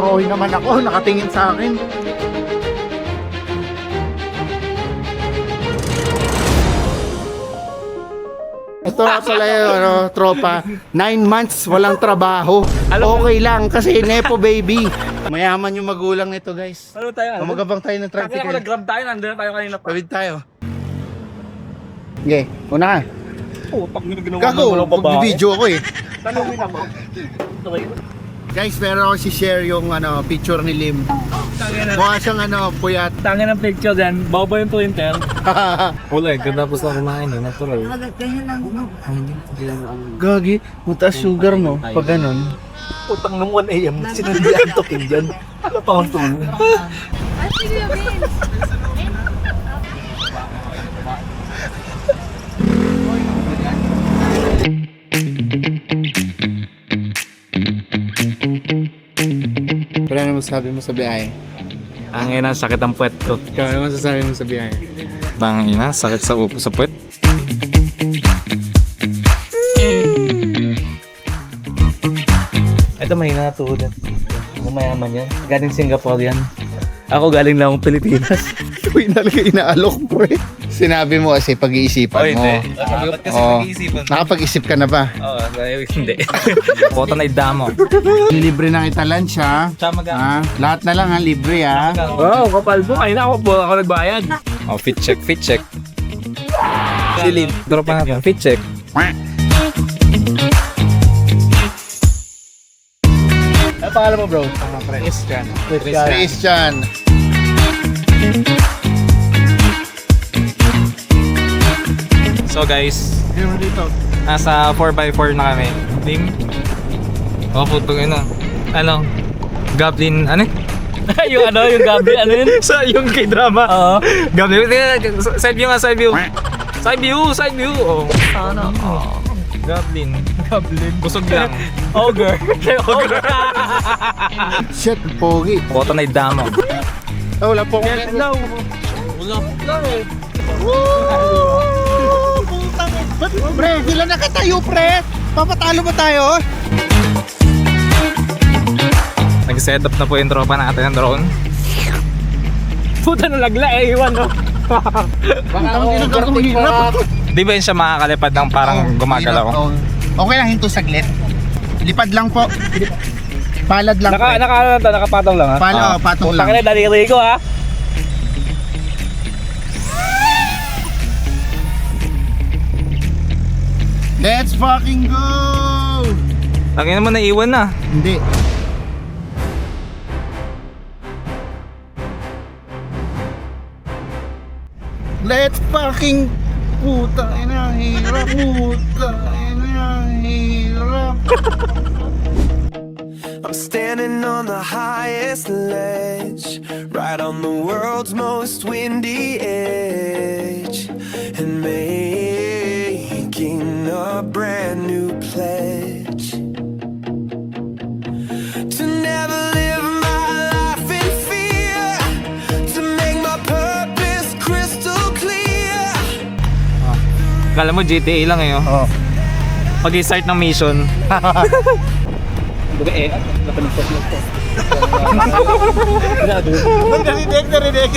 Toroy naman ako, nakatingin sa akin. Ito pala yung tropa, 9 months walang trabaho. Okay lang kasi nepo baby. Mayaman yung magulang nito guys. Ano tayo? Kumagabang tayo ng Kaya tricycle. nag-grab tayo, nandun tayo kanina pa. Tawid tayo. Okay, una ka. Putang nyo ginawa Gago, mag-video ako eh. Tanungin ako. Guys, meron ako si-share yung picture ni Lim. Mukha siyang puyat. Tangin ng picture dyan, baba yung printer. Wala eh, ganda po sa kumain eh, natural. Gagi, mataas sugar no, pag ganun. Putang ng 1 AM, sinundihan tokin dyan. Ano pa akong tulong? Pero ano masasabi mo sa biyahe? Ang ina, sakit ang puwet ko. Ikaw, ano masasabi mo sa biyahe? Ang ina, sakit sa upo sa puwet. Ito mahina na tuhod yan. Mayaman yan. Galing Singapore yan. Ako galing lang akong Pilipinas. Uy, talaga inaalok pre. Sinabi mo kasi pag-iisipan mo. Dapat kasi Oo. pag-iisipan. Nakapag-isip ka na ba? Oo, hindi. Kota na idamo. Libre na kita lunch ha. Ha? Lahat na lang ha, libre ha. Wow, kapal po. Kanina ako nagbayad. Oh, fit check, fit check. Silid. Drop pa natin, fit check. Ano pangalan mo bro? Christian. Christian. So guys, nasa 4x4 na kami. Lim. Oh, putong ina. Ano? Goblin, ano? yung gabi, ano yun? Sa yung K-drama. Oo. Goblin, side view nga, side view. Side view, side view. Oh. Ano? Goblin. Goblin. Busog lang. Ogre. Ogre. Shit, pogi. Kota na idamo. Oh, wala po akong Hello. Wala eh. Pre, sila nakatayo pre. Papatalo ba tayo? Nag-setup na po yung tropa natin ng drone. Puta na lagla eh, iwan no. Baka hindi nagkaroon hirap. Di ba yun siya makakalipad ng parang gumagalaw? Okay lang, hinto saglit. Lipad lang po. Palad lang. pre. Nakapatong lang ha. Patong Putang lang. na daliri ko ha. Let's fucking go! Lagi naman naiwan na. Hindi. Let's fucking puta ina hirap puta ina hirap. I'm standing on the highest ledge, right on the world's most windy edge, and making a brand new pledge to never live my life in fear, to make my purpose crystal clear. Kala mo GTA lang eh. Oh. Pag-i-start ng mission. Baga eh, napanagpas mo po. Narinig. Gagarinig!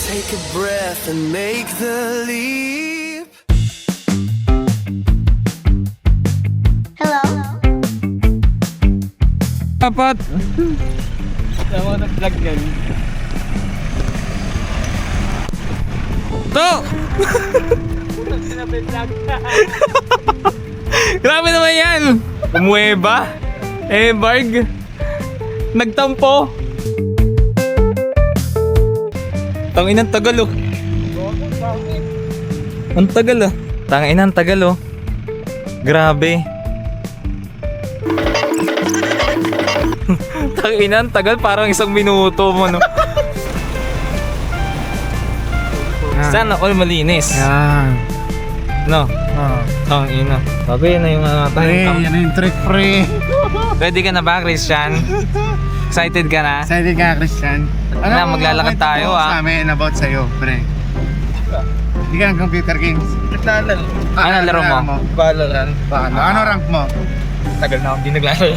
Take a breath and make the leap. Hello? Dapat! Tama na vlog yan. To! Grabe naman yan! Umueba! Barg! Nagtampo! Tangin ang tagal oh! Ang tagal oh! Tangin ang tagal oh! Grabe! Tangin ang tagal, parang 1 minuto mo no? Sana all malinis. Yan. No? Oh. Ang ina. Bago yun na yung Pre, yan na yung trick pre. Ready ka na ba, Christian? Excited ka na? Excited ka Christian? Na, maglalakad tayo, Sa amin about sa'yo pre. Hindi ka ng computer games. Naglalaro. Ano laro mo? Valorant. Ano rank mo? Tagal na akong di naglalaro.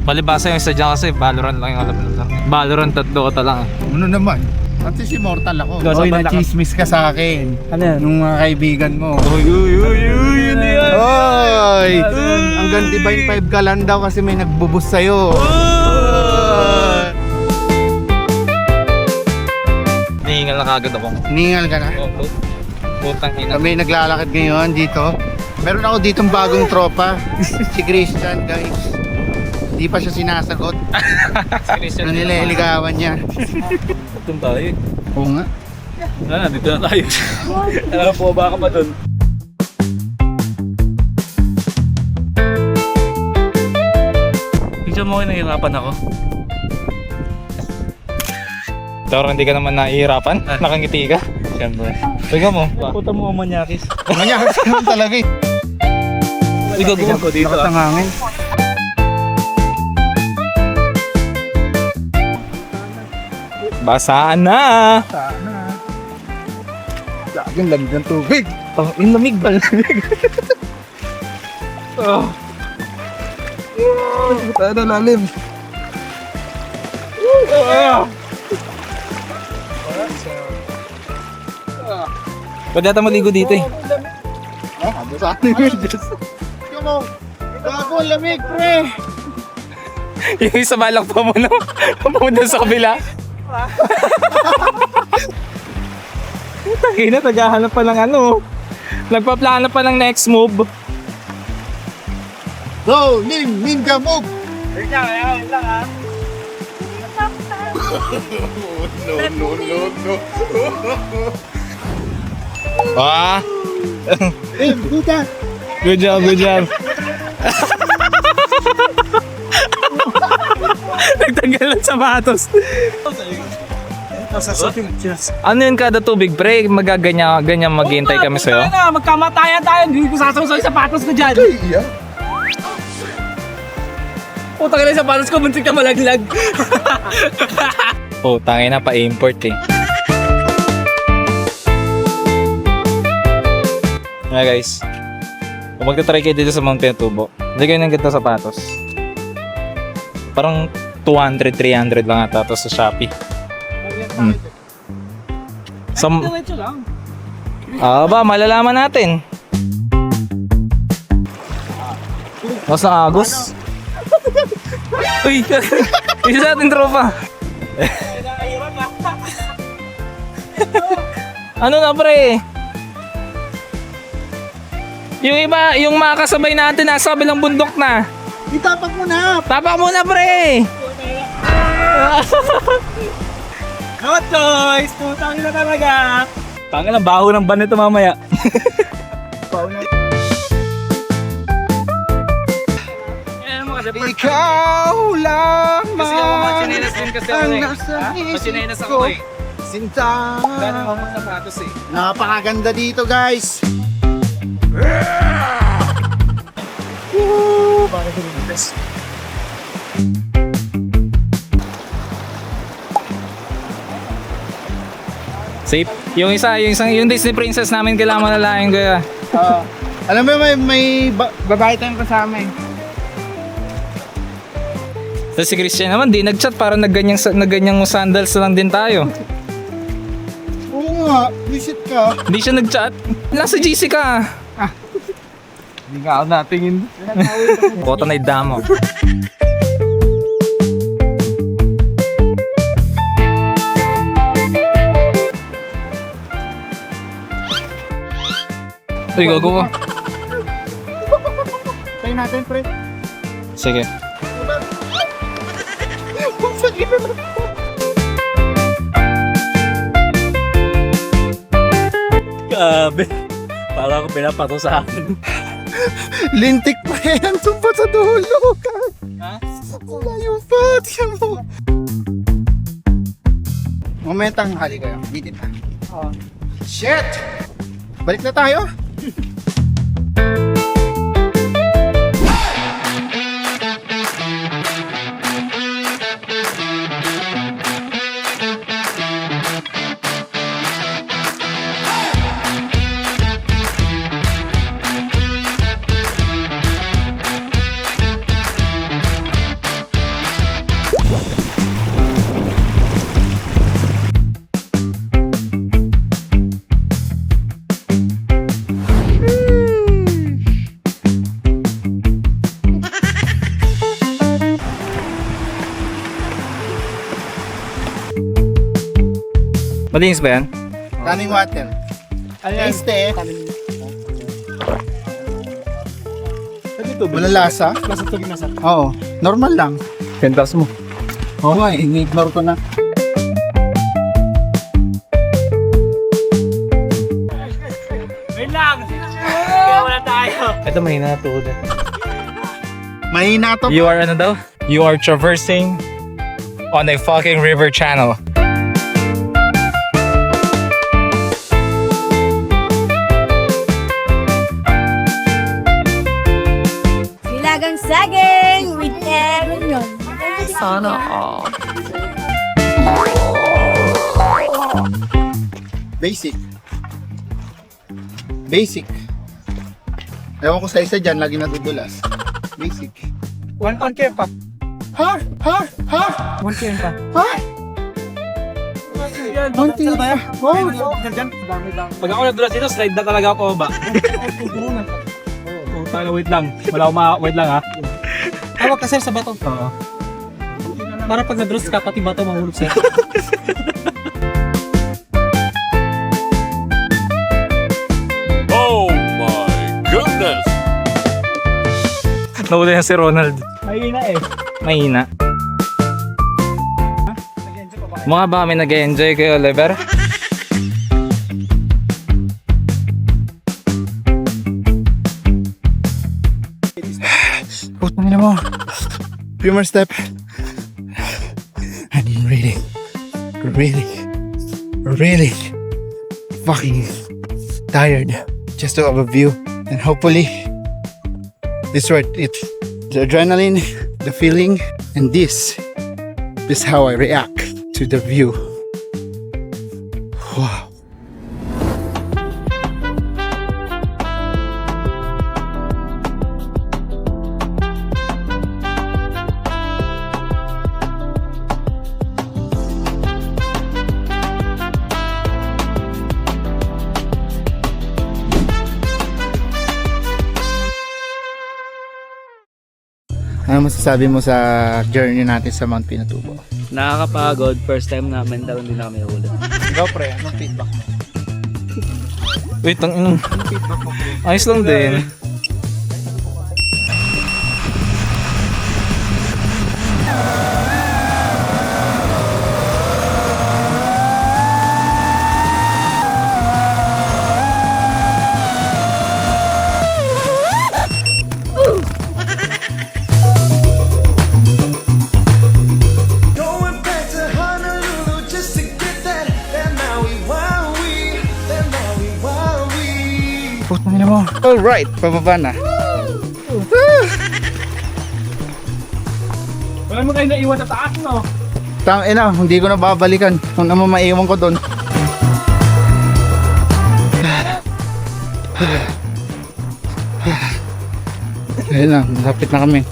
Palibasa yung sadya kasi Valorant lang yung alam nila. Valorant at Dota lang. Ano naman? At si Immortal ako. Gasa Oy, ba na- na-chismis ka sa akin. Ano yan? Nung mga kaibigan mo. Uy, yun yan. Oy! Hanggang Divine 5 ka lang daw kasi may nagbubus sa'yo. Nihingal na kagad ako. Ningal ka na. Putang ina. Kami naglalakad ngayon dito. Meron ako ditong bagong tropa. Si Christian, guys. Hindi pa siya sinasagot. Nung nililigawan niya. Doon tayo. Oo nga. Dito na tayo. Alam po ba ka pa doon? Picture mo kayo nahihirapan ako. Pero hindi ka naman nahihirapan? Nakangiti ka? Siyempre. Tingnan mo. Puta mo manyakis. Manyakas ka naman talaga eh. Ikaw ko dito. Lakas ng hangin. Basaan na! Laging lamig ng tubig. Yung lamig ba? Tayo na lalim. Pwede ata maligo dito eh. Sa atin yun. Come on. Gago, lamig pre. Yung isa balak pa mo no? Pumunta sa kabila. Tangina, naghahanap pa ng ano. Nagpaplano pa ng next move. Go, ninja move. Ah! Eh, puta. Good job, good job. Nagtanggal ng sapatos. Ano yun kada tubig, pre? Magaganyan maghihintay kami sa'yo? Magkamatayan tayo. Hindi ko sasawsaw yung sapatos ko dyan. Iya. Puta ka na yung sapatos ko. Buntik ka malaglag. Oh, tangin na pa-import eh. Nga guys, kung magta-try kayo dito sa Mount Pinatubo, hindi kayo ng ganito sapatos. Parang 200, 300 lang ata ito sa Shopee. Diretso lang. Ba, malalaman natin. Mas na agos. Uy, isa sa ating tropa. Ano na pre? Yung iba, yung mga kasabay natin nasa kabilang bundok na. Itapak mo na. Tapak muna pre! No choice. Putang na talaga. Tangin ang baho ng ban nito mamaya. Ikaw lamang. Kasi ako machinelas din kasi ako eh. nasa Machinelas isip ako ko. eh. Sinta. Gano'n ako mga sapatos eh. Napakaganda dito, guys. Safe. Yung yung Disney princess namin kailangan malalaking kaya. Alam mo, may babae tayong kasama eh. Tapos si Christian naman, di nag-chat para nagganyang sandals lang din tayo. Oo nga, visit ka. Hindi siya nag-chat. Nasa GC ka. Hindi nga ako natingin. Kota na idamo. Uy, gago ko. Tayo natin, pre. Sige. Grabe. Para ako pinapato sa akin. Lintik pa yan. Sumpa sa dulo ka. Ha? Layo pa. Tingnan mo. Momentang hali kayo. Bitin na. Shit! Balik na tayo. Malinis ba yan? Running water. Taste. Wala lasa. Nasa tubig na sir. Oo. Normal lang. Pentas mo. Oo nga, ini-ignore ko na. Ito mahina na tuhod. Mahina to. You are ano daw? You are traversing on a fucking river channel. Nilagang saging with egg. Sana all. Basic. Basic. Ewan ko sa isa dyan, lagi nadudulas. Basic. 1K pa. Ha? Ha? Ha? 1K pa. Ha? Konti. Wow. Pag ako nadulas dito, slide na talaga ako ba? Wait lang. Wait lang ha. Tawag ka sir sa bato. Oo. Para pag nadulas ka, pati bato mahulog sir. Oh my goodness! Nawala yan si Ronald. Mahina eh. Mahina. Mukha ba kami nag-enjoy kay Oliver? Putang ina mo. Few more step. I'm really fucking tired just to have a view, and hopefully this is worth it. The adrenaline, the feeling, and this is how I react to the view. Wow. Ano masasabi mo sa journey natin sa Mount Pinatubo? Nakakapagod. First time namin daw hindi na kami huli. Ikaw pre, anong feedback mo? Wait, ayos lang din. Going back to Honolulu just to get that Maui Wowie, that Maui Wowie. Putang ina mo. Alright, pababa na. Wala mo kayo naiwan sa taas no? Tang ina, hindi ko na babalikan kung ano maiwan ko doon. Ayun na, malapit na kami.